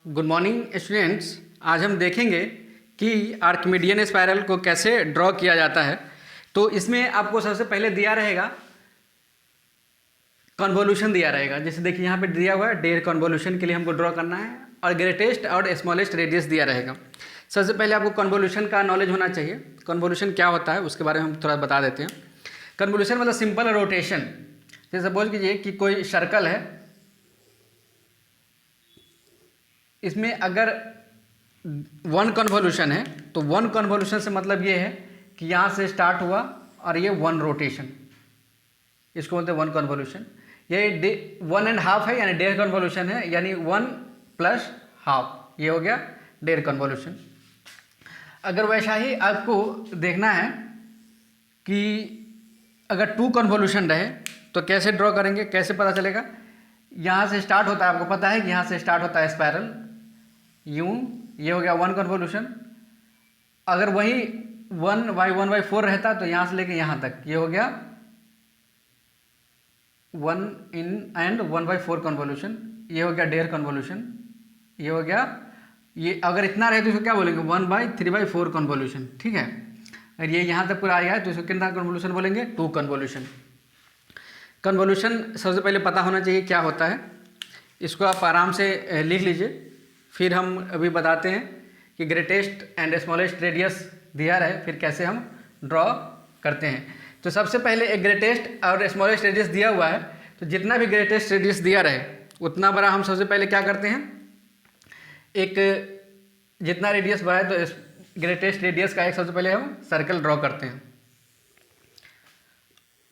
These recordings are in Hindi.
Good morning students. आज हम देखेंगे कि आर्किमिडियन स्पाइरल को कैसे ड्रॉ किया जाता है। तो इसमें आपको सबसे पहले दिया रहेगा कन्वोल्यूशन दिया रहेगा। जैसे देखिए यहाँ पे दिया हुआ है डेयर कन्वोल्यूशन के लिए हमको ड्रॉ करना है, और ग्रेटेस्ट और स्मॉलेस्ट रेडियस दिया रहेगा। सबसे पहले आपको कन्वोल्यूशन का नॉलेज होना चाहिए। कन्वोल्यूशन क्या होता है उसके बारे में हम थोड़ा बता देते हैं। कन्वोल्यूशन मतलब सिंपल रोटेशन। जैसे सपोज कीजिए कि कोई सर्कल है, इसमें अगर वन कन्वोल्यूशन है तो वन कन्वोल्यूशन से मतलब ये है कि यहाँ से स्टार्ट हुआ और ये वन रोटेशन, इसको बोलते हैं वन कन्वोल्यूशन। ये 1.5 है यानी डेढ़ कन्वोल्यूशन है, यानी 1 + हाफ, ये हो गया डेढ़ कन्वोल्यूशन। अगर वैसा ही आपको देखना है कि अगर 2 कन्वोल्यूशन रहे तो कैसे ड्रॉ करेंगे, कैसे पता चलेगा। यहाँ से स्टार्ट होता है, आपको पता है कि यहाँ से स्टार्ट होता है स्पाइरल यूं, ये हो गया 1 कन्वोल्यूशन। अगर वही 1/4 रहता तो यहाँ से लेके यहाँ तक ये हो गया 1 in and 1/4 कन्वोल्यूशन, ये हो गया डेढ़ कन्वोल्यूशन। ये हो गया, ये अगर इतना रहे तो इसको क्या बोलेंगे 1/3/4 कन्वोल्यूशन, ठीक है। अगर ये यहाँ तक पूरा आ गया तो इसको कितना कन्वोल्यूशन बोलेंगे, 2 कन्वोल्यूशन। कन्वोल्यूशन सबसे पहले पता होना चाहिए क्या होता है, इसको आप आराम से लिख लीजिए। फिर हम अभी बताते हैं कि ग्रेटेस्ट एंड स्मॉलेस्ट रेडियस दिया रहे, फिर कैसे हम ड्रॉ करते हैं। तो सबसे पहले एक ग्रेटेस्ट और स्मॉलेस्ट रेडियस दिया हुआ है, तो जितना भी ग्रेटेस्ट रेडियस दिया रहे उतना बड़ा हम सबसे पहले क्या करते हैं, एक जितना रेडियस बड़ा है तो ग्रेटेस्ट रेडियस का एक सबसे पहले हम सर्कल ड्रॉ करते हैं।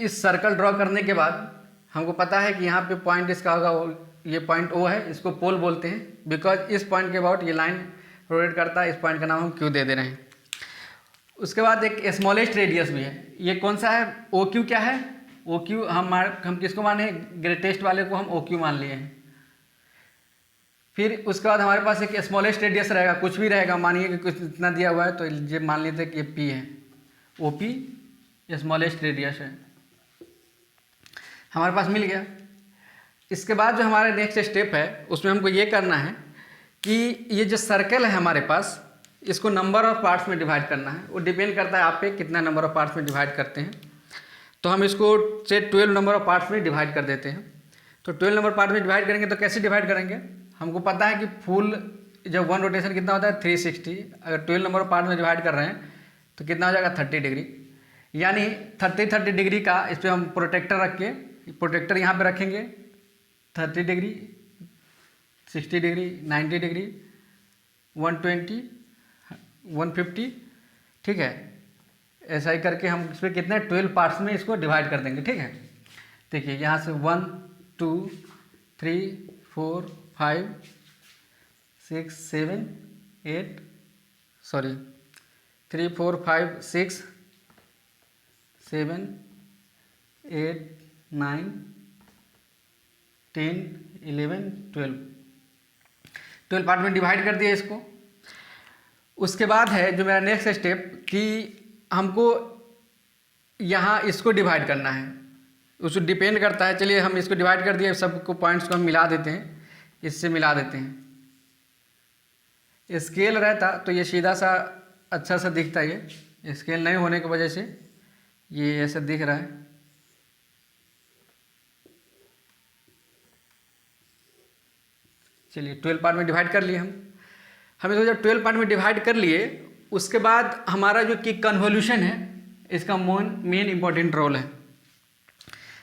इस सर्कल ड्रॉ करने के बाद हमको पता है कि यहाँ पे पॉइंट इसका होगा, ये पॉइंट O है, इसको पोल बोलते हैं, बिकॉज इस पॉइंट के अबाउट ये लाइन रोटेट करता है। इस पॉइंट का नाम हम Q दे दे रहे हैं। उसके बाद एक स्मॉलेस्ट रेडियस भी है, ये कौन सा है, OQ। क्या है OQ, हम किसको माने, ग्रेटेस्ट वाले को हम OQ मान लिए हैं। फिर उसके बाद हमारे पास एक स्मॉलेस्ट रेडियस रहेगा, कुछ भी रहेगा, मानिए कि कुछ इतना दिया हुआ है तो ये मान लेते कि ये P है, OP स्मॉलेस्ट रेडियस है, हमारे पास मिल गया। इसके बाद जो हमारा नेक्स्ट स्टेप है उसमें हमको ये करना है कि ये जो सर्कल है हमारे पास, इसको नंबर ऑफ पार्ट्स में डिवाइड करना है। वो डिपेंड करता है आप पे कितना नंबर ऑफ पार्ट्स में डिवाइड करते हैं। तो हम इसको से 12 नंबर ऑफ पार्ट्स में डिवाइड कर देते हैं। तो 12 नंबर पार्ट में डिवाइड करेंगे तो कैसे डिवाइड करेंगे, हमको पता है कि फुल जब वन रोटेशन कितना होता है 360, अगर 12 नंबर ऑफ पार्ट में डिवाइड कर रहे हैं तो कितना हो जाएगा 30 डिग्री, यानी 30 डिग्री का इस पर हम प्रोटेक्टर रख के, प्रोटेक्टर यहाँ पे रखेंगे 30 डिग्री, 60 डिग्री, 90 डिग्री, 120, 150, ठीक है। ऐसा ही करके हम इस पर कितने 12 पार्ट्स में इसको डिवाइड कर देंगे, ठीक है। देखिए यहाँ से 1 2 3 4 5 6 7 8 3 4 5 6 7 8 9 10 11 12 पार्ट में डिवाइड कर दिया इसको। उसके बाद है जो मेरा नेक्स्ट स्टेप कि हमको यहाँ इसको डिवाइड करना है, उसको डिपेंड करता है। चलिए हम इसको डिवाइड कर दिए, सबको पॉइंट्स को हम मिला देते हैं, इससे मिला देते हैं। स्केल रहता तो ये सीधा सा अच्छा सा दिखता है, ये स्केल नहीं होने की वजह से ये ऐसा दिख रहा है। चलिए 12 पार्ट में डिवाइड कर लिए हम इसको जब 12 पार्ट में डिवाइड कर लिए, उसके बाद हमारा जो कि कन्वोल्यूशन है इसका मेन इंपॉर्टेंट रोल है।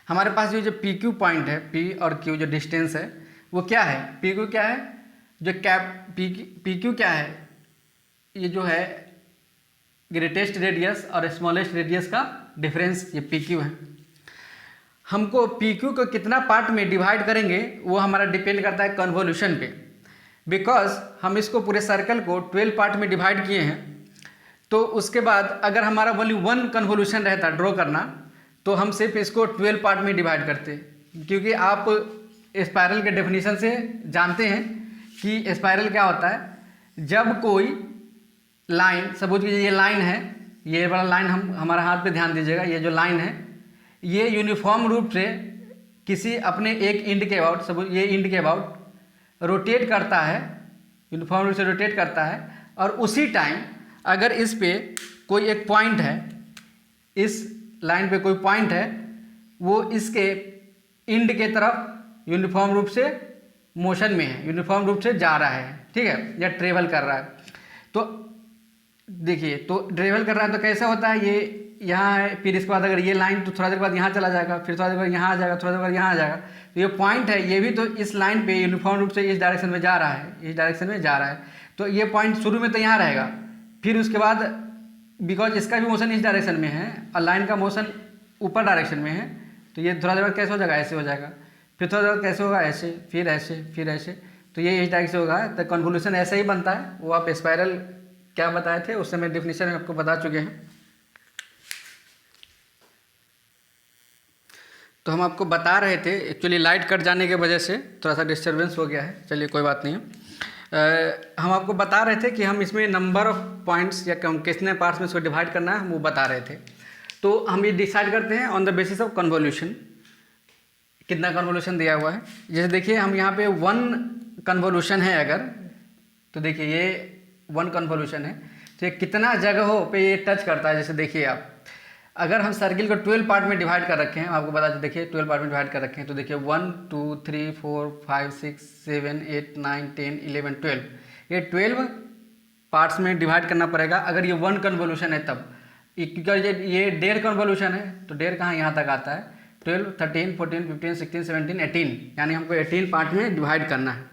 हमारे पास ये जो PQ पॉइंट है, P और Q जो डिस्टेंस है वो क्या है, PQ क्या है, जो PQ क्या है, ये जो है ग्रेटेस्ट रेडियस और स्मॉलेस्ट रेडियस का डिफरेंस, ये PQ है। हमको PQ को कितना पार्ट में डिवाइड करेंगे वो हमारा डिपेंड करता है कन्वोल्यूशन पे, बिकॉज हम इसको पूरे सर्कल को 12 पार्ट में डिवाइड किए हैं। तो उसके बाद अगर हमारा वैल्यू 1 कन्वोल्यूशन रहता ड्रॉ करना, तो हम सिर्फ इसको 12 पार्ट में डिवाइड करते, क्योंकि आप स्पाइरल के डेफिनेशन से जानते हैं कि स्पाइरल क्या होता है। जब कोई लाइन, सपोज कीजिए ये लाइन है, ये वाला लाइन हमारा हाथ पे ध्यान दीजिएगा, ये जो लाइन है ये यूनिफॉर्म रूप से किसी अपने एक इंड के अबाउट, सपोज ये इंड के अबाउट रोटेट करता है यूनिफॉर्म रूप से रोटेट करता है, और उसी टाइम अगर इस पे कोई एक पॉइंट है, इस लाइन पे कोई पॉइंट है, वो इसके इंड के तरफ यूनिफॉर्म रूप से मोशन में है, यूनिफॉर्म रूप से जा रहा है, ठीक है, या ट्रेवल कर रहा है। तो देखिए, तो ट्रेवल कर रहा है तो कैसा होता है, ये यहाँ है, फिर इसके बाद अगर ये लाइन तो थोड़ा देर बाद यहाँ चला जाएगा, फिर थोड़ा देर बाद यहाँ आ जाएगा, थोड़ा देर बाद यहाँ आ जाएगा। तो ये पॉइंट है, ये भी तो इस लाइन पे यूनिफॉर्म रूप से इस डायरेक्शन में जा रहा है, इस डायरेक्शन में जा रहा है। तो ये पॉइंट शुरू में तो यहाँ रहेगा, फिर उसके बाद बिकॉज इसका भी मोशन इस डायरेक्शन में है और लाइन का मोशन ऊपर डायरेक्शन में है, तो ये थोड़ा देर बाद कैसे हो जाएगा, ऐसे हो जाएगा, फिर थोड़ा देर बाद कैसे होगा, ऐसे, फिर ऐसे, फिर ऐसे। तो ये इस डायरेक्शन से होगा। तो कन्वोल्यूशन ऐसा ही बनता है। वो आप स्पाइरल क्या बताए थे उस समय डेफिनेशन में आपको बता चुके हैं। तो हम आपको बता रहे थे, एक्चुअली लाइट कट जाने की वजह से थोड़ा सा डिस्टर्बेंस हो गया है, चलिए कोई बात नहीं है। हम आपको बता रहे थे कि हम इसमें नंबर ऑफ पॉइंट्स या कितने पार्ट्स में इसको डिवाइड करना है, हम वो बता रहे थे। तो हम ये डिसाइड करते हैं on the basis of convolution, कितना कन्वोल्यूशन दिया हुआ है। जैसे देखिए, हम यहाँ पे 1 कन्वोल्यूशन है अगर, तो देखिए ये 1 कन्वोल्यूशन है, तो ये कितना जगहों पे ये टच करता है। जैसे देखिए आप, अगर हम सर्किल को 12 पार्ट में डिवाइड कर रखे हैं, आपको बता दें, देखिए 12 पार्ट में डिवाइड कर रखे हैं, तो देखिए 1 2 3 4 5 6 7 8 9 10 11 12, ये 12 पार्ट्स में डिवाइड करना पड़ेगा अगर ये 1 कन्वोल्यूशन है तब। क्योंकि ये 1.5 कन्वोल्यूशन है, तो 1.5 कहाँ यहाँ तक आता है, 12 13 14 15 16 17 18, यानी हमको 18 पार्ट में डिवाइड करना है।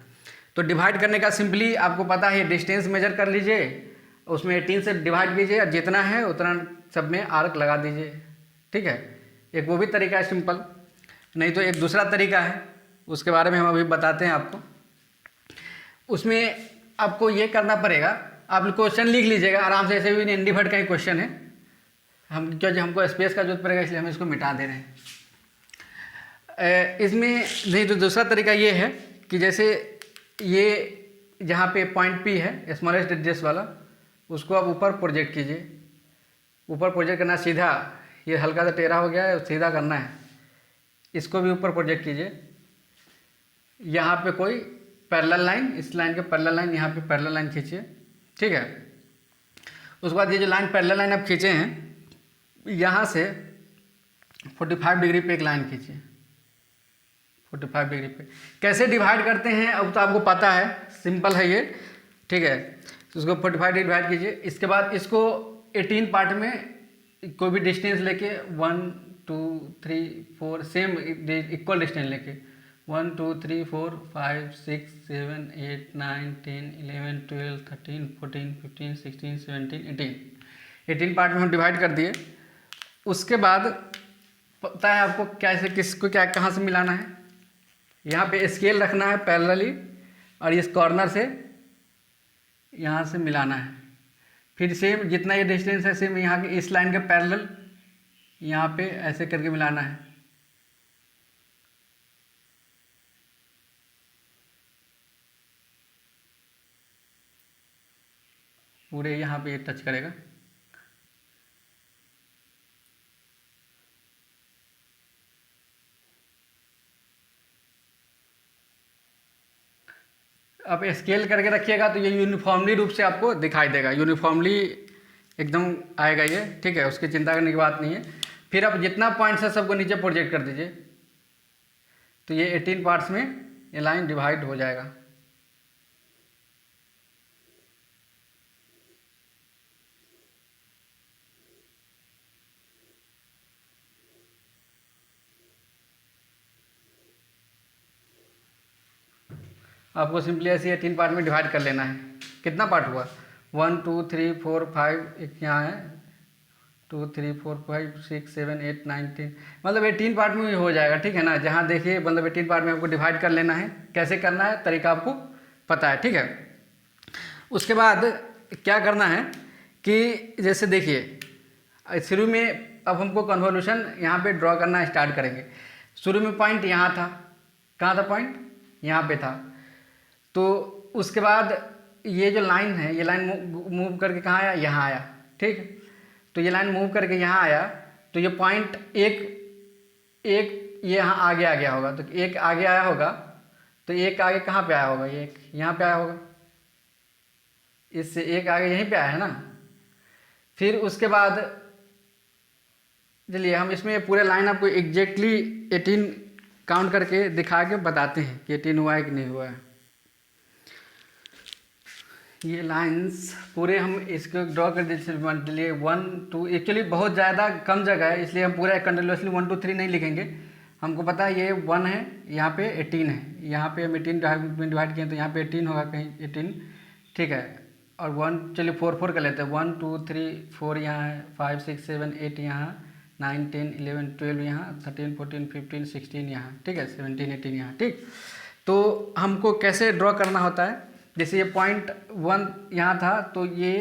तो डिवाइड करने का सिंपली आपको पता है, डिस्टेंस मेजर कर लीजिए, उसमें 18 से डिवाइड कीजिए और जितना है उतना सब में आर्क लगा दीजिए, ठीक है। एक वो भी तरीका है सिंपल। नहीं तो एक दूसरा तरीका है, उसके बारे में हम अभी बताते हैं आपको। उसमें आपको ये करना पड़ेगा, आप क्वेश्चन लिख लीजिएगा आराम से, ऐसे भी इंडिफर्ड का ही क्वेश्चन है, हम क्योंकि हमको स्पेस का जरूरत पड़ेगा इसलिए हम इसको मिटा दे रहे हैं। इसमें नहीं तो दूसरा तरीका ये है कि जैसे ये जहाँ पे पॉइंट P है, स्मॉलेस्ट रेडियस वाला, उसको आप ऊपर प्रोजेक्ट कीजिए। ऊपर प्रोजेक्ट करना सीधा, ये हल्का सा टेढ़ा हो गया है, सीधा करना है, इसको भी ऊपर प्रोजेक्ट कीजिए। यहाँ पे कोई पैरेलल लाइन, इस लाइन के पैरेलल लाइन, यहाँ पे पैरेलल लाइन खींचिए, ठीक है। उसके बाद ये जो लाइन पैरेलल लाइन आप खींचे हैं, यहाँ से 45 डिग्री पे एक लाइन खींचिए, 45 डिग्री पे। कैसे डिवाइड करते हैं अब तो आपको पता है, सिंपल है ये, ठीक है। तो उसको 45 डिग्री डिवाइड कीजिए। इसके बाद इसको 18 पार्ट में कोई भी डिस्टेंस लेके 1 2 3 4 सेम इक्वल डिस्टेंस लेके 1 2 3 4 5 6 7 8 9 10 11 12 13 14 15 16 17 18 पार्ट में हम डिवाइड कर दिए। उसके बाद पता है आपको कैसे, किसको क्या कहाँ से मिलाना है। यहाँ पे स्केल रखना है पैरेलली और इस कॉर्नर से यहाँ से मिलाना है। फिर सेम जितना ये डिस्टेंस है, सेम यहाँ के इस लाइन के पैरेलल यहाँ पे ऐसे करके मिलाना है। पूरे यहाँ पे ये टच करेगा। आप स्केल करके रखिएगा तो ये यूनिफॉर्मली रूप से आपको दिखाई देगा, यूनिफॉर्मली एकदम आएगा ये, ठीक है, उसकी चिंता करने की बात नहीं है। फिर आप जितना पॉइंट्स है सबको नीचे प्रोजेक्ट कर दीजिए, तो ये 18 पार्ट्स में ये लाइन डिवाइड हो जाएगा। आपको सिंपली ऐसे 18 पार्ट में डिवाइड कर लेना है। कितना पार्ट हुआ, 1 2 3 4 5, एक यहाँ है 2 3 4 5 6 7 8 9 10, मतलब 18 पार्ट में हो जाएगा, ठीक है ना। जहाँ देखिए मतलब 18 पार्ट में आपको डिवाइड कर लेना है। कैसे करना है तरीका आपको पता है, ठीक है। उसके बाद क्या करना है कि जैसे देखिए शुरू में अब हमको कन्वोल्यूशन यहाँ पे ड्रॉ करना स्टार्ट करेंगे। शुरू में पॉइंट यहाँ था, कहाँ था पॉइंट, यहाँ पे था। तो उसके बाद ये जो लाइन है, ये लाइन मूव करके कहाँ आया, यहाँ आया, ठीक। तो ये लाइन मूव करके यहाँ आया, तो ये पॉइंट एक ये यहाँ आगे आ गया होगा, तो एक आगे आया होगा, तो एक आगे कहाँ पे आया होगा, ये एक यहाँ पे आया होगा, इससे एक आगे यहीं पे आया है ना। फिर उसके बाद चलिए हम इसमें पूरे लाइन आपको एग्जैक्टली 18 काउंट करके दिखा के बताते हैं कि 18 हुआ है कि नहीं हुआ है। ये लाइंस पूरे हम इसको ड्रॉ कर दिए 1 2, एक्चुअली बहुत ज़्यादा कम जगह है इसलिए हम पूरा कंटिन्यूसली 1 2 3 नहीं लिखेंगे। हमको पता है ये 1 है, यहाँ पे 18 है, यहाँ पे हम 18 में डिवाइड किए तो यहाँ पे 18 होगा कहीं 18, ठीक है। और 1 चलिए 4 4 कर लेते हैं, 1 2 3 4 यहाँ है, 5 6 7 8 यहाँ, 9 10 11 12 यहाँ, 13 14 15 16 यहाँ, ठीक है, 17 18 यहाँ, ठीक। तो हमको कैसे ड्रॉ करना होता है, जैसे ये पॉइंट 1 यहाँ था तो ये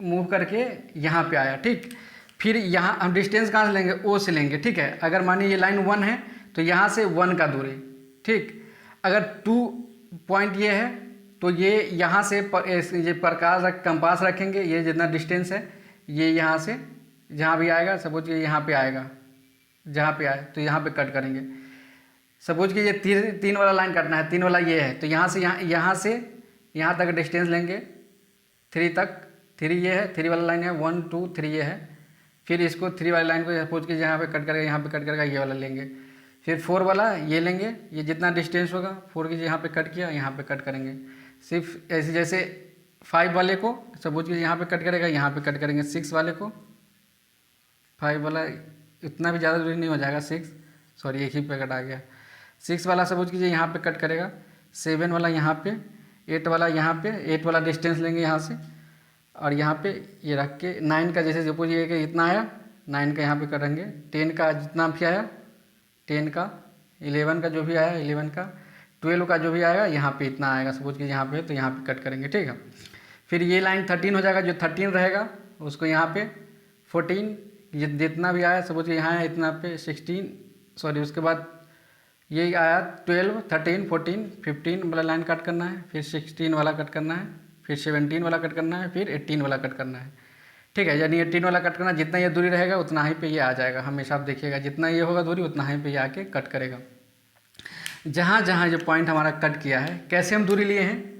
मूव करके यहाँ पे आया, ठीक। फिर यहाँ हम डिस्टेंस कहाँ से लेंगे, ओ से लेंगे, ठीक है। अगर मानिए ये लाइन 1 है तो यहाँ से 1 का दूरी, ठीक। अगर 2 पॉइंट ये है तो ये यहाँ से ये प्रकाश कंपास रखेंगे, ये जितना डिस्टेंस है ये यहाँ से जहाँ भी आएगा, सपोज कि यहाँ पे आएगा, जहाँ पे आए तो यहाँ पे कट करेंगे। सपोज कि ये 3 वाला लाइन कटना है, 3 वाला ये है तो यहाँ से यहाँ तक डिस्टेंस लेंगे, 3 तक, 3 ये है, 3 वाला लाइन है, 1 2 3 ये है। फिर इसको 3 वाली लाइन को सपोज कि यहाँ पे कट करेगा, यहाँ पे कट करेगा, ये वाला लेंगे। फिर 4 वाला ये लेंगे, ये जितना डिस्टेंस होगा 4 की यहाँ पे कट किया, यहाँ पे कट करेंगे। सिर्फ ऐसे जैसे 5 वाले को सपोज कि यहाँ पे कट करेगा, यहाँ पे कट करेंगे। 6 वाले को, 5 वाला इतना भी ज़्यादा दूरी नहीं हो जाएगा, 6 सॉरी एक ही पे कट आ गया। 6 वाला सपोज कीजिए यहाँ पे कट करेगा, 7 वाला यहाँ पे, 8 वाला यहाँ पे, 8 वाला डिस्टेंस लेंगे यहाँ से और यहाँ पे ये रख के 9 का जैसे सपोज ये कि इतना आया, 9 का यहाँ पे करेंगे। 10 का जितना भी आया 10 का, 11 का जो भी आया 11 का, 12 का जो भी आएगा यहाँ पे इतना आएगा, सपोज कि यहाँ पे तो यहाँ पे कट करेंगे, ठीक है। फिर ये लाइन 13 हो जाएगा, जो 13 रहेगा उसको यहाँ पे 14 जितना भी आया, सपोज कि यहाँ है इतना पे 16 सॉरी, उसके बाद ये आया 12 13 14 15 वाला लाइन कट करना है, फिर 16 वाला कट करना है, फिर 17 वाला कट करना है, फिर 18 वाला कट करना है, ठीक है। यानी 18 वाला कट करना, जितना ये दूरी रहेगा उतना ही पे ये आ जाएगा। हमेशा आप देखिएगा जितना ये होगा दूरी उतना ही पे ये आके कट करेगा। जहाँ जहाँ जो पॉइंट हमारा कट किया है, कैसे हम दूरी लिए हैं,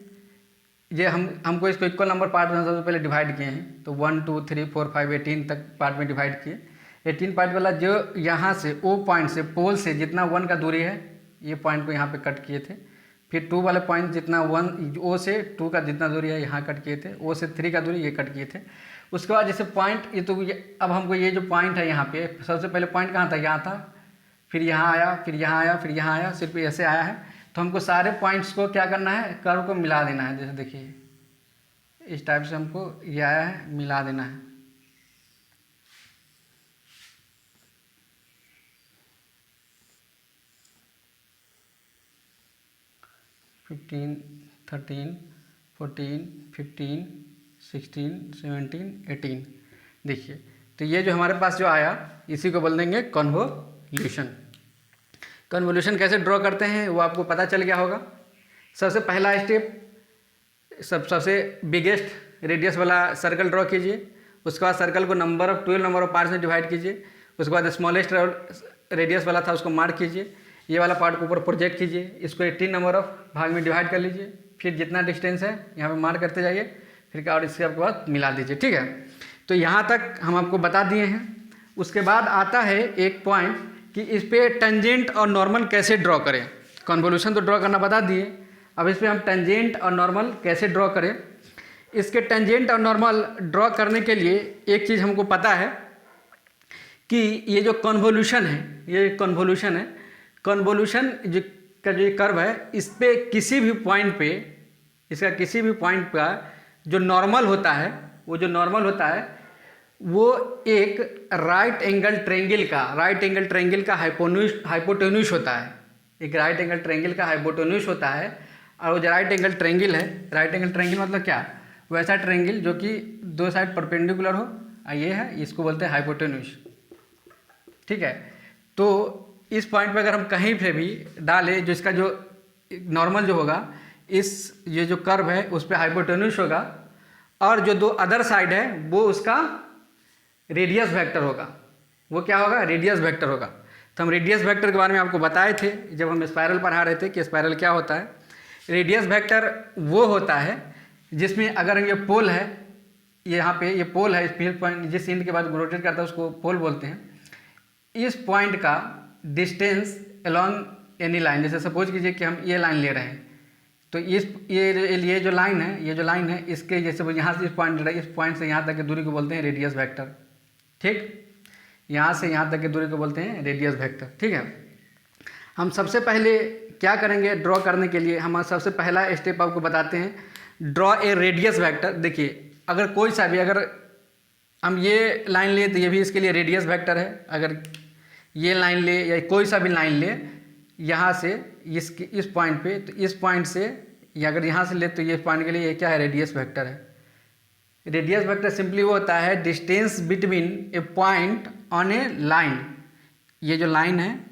ये हमको इसको इक्वल नंबर पार्ट में सबसे पहले डिवाइड किए हैं। तो 1 2 3 4 5 18 तक पार्ट में डिवाइड किए। 18 पार्ट वाला जो यहाँ से ओ पॉइंट से पोल से जितना 1 का दूरी है, ये पॉइंट को यहाँ पे कट किए थे। फिर 2 वाले पॉइंट जितना 1 ओ से 2 का जितना दूरी है यहाँ कट किए थे। ओ से 3 का दूरी ये कट किए थे। उसके बाद जैसे पॉइंट ये तो अब हमको ये जो पॉइंट है यहाँ पे, सबसे पहले पॉइंट कहाँ था, यहाँ था, फिर यहाँ आया, फिर यहाँ आया, फिर यहाँ आया, सिर्फ ऐसे आया है। तो हमको सारे पॉइंट्स को क्या करना है, कर्व को मिला देना है। जैसे देखिए इस टाइप से हमको ये आया है, मिला देना है। फिफ्टीन 13 14 15 16 17 18 देखिए। तो ये जो हमारे पास जो आया इसी को बोल देंगे कन्वोल्यूशन। कन्वोल्यूशन कैसे ड्रॉ करते हैं वो आपको पता चल गया होगा। सबसे पहला स्टेप, सबसे बिगेस्ट रेडियस वाला सर्कल ड्रॉ कीजिए। उसके बाद सर्कल को 12 नंबर ऑफ पार्ट्स में डिवाइड कीजिए। उसके बाद स्मॉलेस्ट रेडियस वाला था उसको मार्क कीजिए। ये वाला पार्ट को ऊपर प्रोजेक्ट कीजिए, इसको 18 नंबर ऑफ भाग में डिवाइड कर लीजिए। फिर जितना डिस्टेंस है यहाँ पे मार्क करते जाइए, फिर और इसके बाद मिला दीजिए, ठीक है। तो यहाँ तक हम आपको बता दिए हैं। उसके बाद आता है एक पॉइंट कि इस पर टेंजेंट और नॉर्मल कैसे ड्रॉ करें। कन्वोल्यूशन तो ड्रॉ करना बता दिए, अब इस पर हम टेंजेंट और नॉर्मल कैसे ड्रॉ करें। इसके टेंजेंट और नॉर्मल ड्रॉ करने के लिए एक चीज़ हमको पता है कि ये जो कन्वोल्यूशन है, ये कन्वोल्यूशन है, कन्वोल्यूशन का जो कर्व है, इस पे किसी भी पॉइंट पे, इसका किसी भी पॉइंट का जो नॉर्मल होता है, वो जो नॉर्मल होता है वो एक राइट एंगल ट्रायंगल का हाइपोटेन्यूज होता है। एक राइट एंगल ट्रायंगल का हाइपोटेन्यूज होता है। और वो जो राइट एंगल ट्रायंगल है, राइट एंगल ट्रायंगल मतलब क्या, वैसा ट्रायंगल जो कि 2 साइड परपेंडिकुलर हो, ये है, इसको बोलते हैं हाइपोटेन्यूज, ठीक है। तो इस पॉइंट पे अगर हम कहीं पे भी डालें, जो इसका जो नॉर्मल जो होगा, इस ये जो कर्व है उस पर हाइपोटेन्यूज होगा, और जो 2 अदर साइड है वो उसका रेडियस वेक्टर होगा। वो क्या होगा, रेडियस वेक्टर होगा। तो हम रेडियस वेक्टर के बारे में आपको बताए थे जब हम स्पायरल पढ़ा रहे थे कि स्पायरल क्या होता है। रेडियस वेक्टर वो होता है जिसमें अगर ये पोल है, यहाँ पे ये पोल है, इस पॉइंट जिस इंड के बाद रोटेट करता है उसको पोल बोलते हैं। इस पॉइंट का डिस्टेंस अलॉन्ग एनी लाइन, जैसे सपोज कीजिए कि हम ये लाइन ले रहे हैं, तो ये जो लाइन है इसके जैसे यहाँ से इस पॉइंट ले रहा है, इस पॉइंट से यहाँ तक की दूरी को बोलते हैं रेडियस वेक्टर। ठीक, यहाँ से यहाँ तक की दूरी को बोलते हैं रेडियस वेक्टर। ठीक है, हम सबसे पहले क्या करेंगे ड्रॉ करने के लिए, हम सबसे पहला स्टेप आपको बताते हैं, ड्रॉ ए रेडियस वेक्टर। देखिए अगर कोई सा भी, अगर हम ये लाइन ले तो ये भी इसके लिए रेडियस वेक्टर है, अगर ये लाइन ले या कोई सा भी लाइन ले यहाँ से इस पॉइंट पे, तो इस पॉइंट से या अगर यहाँ से ले तो ये पॉइंट के लिए ये क्या है, रेडियस वेक्टर है। रेडियस वेक्टर सिंपली वो होता है distance between A point on A line. ये जो लाइन है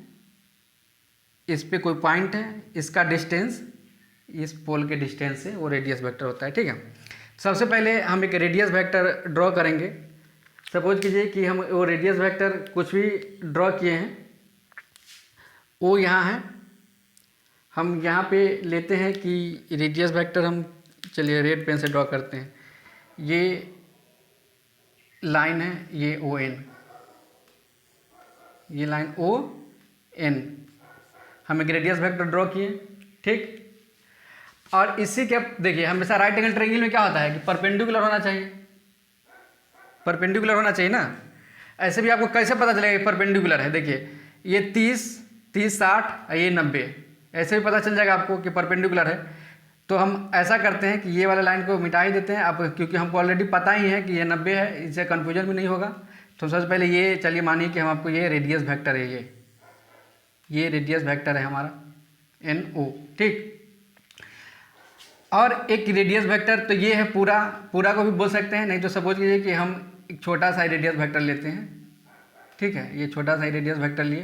इस पे कोई पॉइंट है, इसका डिस्टेंस इस पोल के डिस्टेंस से वो रेडियस वेक्टर होता है। ठीक है, सबसे पहले हम एक रेडियस वेक्टर ड्रॉ करेंगे। सपोज कीजिए कि हम वो रेडियस वेक्टर कुछ भी ड्रॉ किए हैं, वो यहाँ है, हम यहाँ पे लेते हैं कि रेडियस वेक्टर हम चलिए रेड पेन से ड्रॉ करते हैं। ये लाइन है, ये ओ एन, ये लाइन ओ एन, हम एक रेडियस वेक्टर ड्रॉ किए। ठीक, और इसी के देखिए हमेशा राइट एंगल ट्रायंगल में क्या होता है कि परपेंडिकुलर होना चाहिए, परपेंडिकुलर होना चाहिए ना। ऐसे भी आपको कैसे पता चलेगा परपेंडिकुलर है, देखिए ये 30, 60, ये 90, ऐसे भी पता चल जाएगा आपको कि परपेंडिकुलर है। तो हम ऐसा करते हैं कि ये वाला लाइन को मिटा ही देते हैं आप, क्योंकि हमको ऑलरेडी पता ही है कि ये 90 है, इससे कन्फ्यूजन भी नहीं होगा। तो सबसे पहले ये चलिए मानिए कि हम आपको ये रेडियस वेक्टर है, ये रेडियस वेक्टर है हमारा एन ओ। ठीक, और एक रेडियस वेक्टर तो ये है पूरा को भी बोल सकते हैं, नहीं तो सपोज कीजिए कि हम एक छोटा सा रेडियस वेक्टर लेते हैं। ठीक है, ये छोटा सा रेडियस वेक्टर लिए,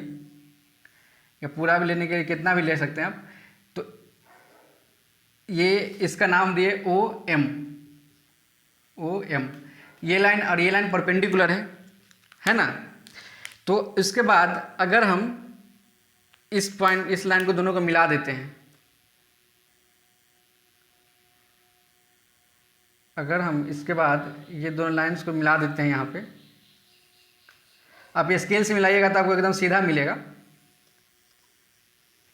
या पूरा भी लेने के लिए कितना भी ले सकते हैं आप। तो ये इसका नाम दिए ओ एम, ये लाइन और ये लाइन परपेंडिकुलर है ना। तो इसके बाद अगर हम इस लाइन को दोनों को मिला देते हैं, अगर हम इसके बाद ये दोनों लाइंस को मिला देते हैं यहाँ पे, आप ये स्केल से मिलाइएगा तो आपको एकदम सीधा मिलेगा।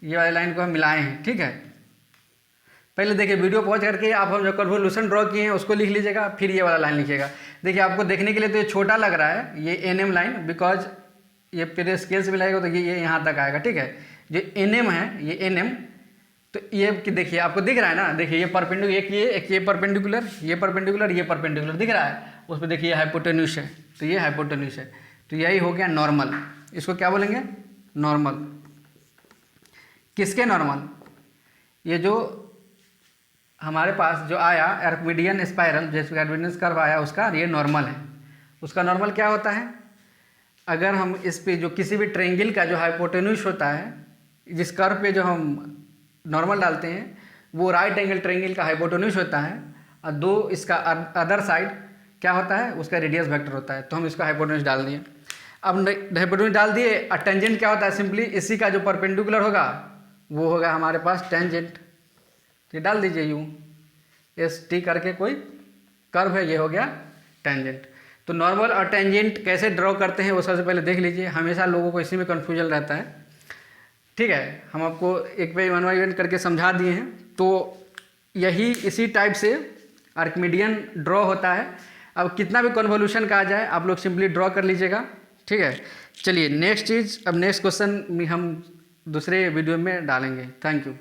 ये वाली लाइन को हम मिलाए हैं। ठीक है, पहले देखिए वीडियो पॉज करके आप हम जो कन्वोल्यूशन ड्रॉ किए हैं उसको लिख लीजिएगा, फिर ये वाला लाइन लिखिएगा। देखिए आपको देखने के लिए तो ये छोटा लग रहा है, ये एन एम लाइन, बिकॉज ये फिर स्केल से मिलाएगा तो ये यहाँ तक आएगा। ठीक है, जो एन एम है, ये एन एम, तो ये देखिए आपको दिख रहा है ना, देखिए ये परपेंडिकुलर, एक ये परपेंडिकुलर, ये परपेंडिकुलर दिख रहा है, उस पर देखिए हाइपोटेन्यूस है, तो ये हाइपोटेन्यूस है, तो यही हो गया नॉर्मल। इसको क्या बोलेंगे, नॉर्मल। किसके नॉर्मल, ये जो हमारे पास जो आया आर्किमिडियन स्पाइरल, जैसे आर्किमिडियन कर्व आया उसका, ये नॉर्मल है। उसका नॉर्मल क्या होता है, अगर हम इस पे जो किसी भी ट्रायंगल का जो हाइपोटेन्यूस होता है, जिस कर्व पे जो हम नॉर्मल डालते हैं, वो राइट एंगल ट्रायंगल का हाइपोटेन्यूस होता है, और दो इसका अदर साइड क्या होता है, उसका रेडियस वेक्टर होता है। तो हम इसका हाइपोटेन्यूस डाल दिए। अब हाइपोटेन्यूस डाल दिए, और टेंजेंट क्या होता है, सिंपली इसी का जो परपेंडिकुलर होगा वो होगा हमारे पास टेंजेंट। तो डाल दीजिए यूँ एस टी करके कोई कर्व है, ये हो गया टेंजेंट। तो नॉर्मल और टेंजेंट कैसे ड्रॉ करते हैं वो सबसे पहले देख लीजिए, हमेशा लोगों को इसी में कन्फ्यूजन रहता है। ठीक है, हम आपको एक पे वन बाई वन करके समझा दिए हैं। तो यही इसी टाइप से आर्किमिडियन ड्रॉ होता है। अब कितना भी कन्वोल्यूशन का आ जाए आप लोग सिंपली ड्रॉ कर लीजिएगा। ठीक है, चलिए नेक्स्ट चीज़, अब नेक्स्ट क्वेश्चन हम दूसरे वीडियो में डालेंगे। Thank you.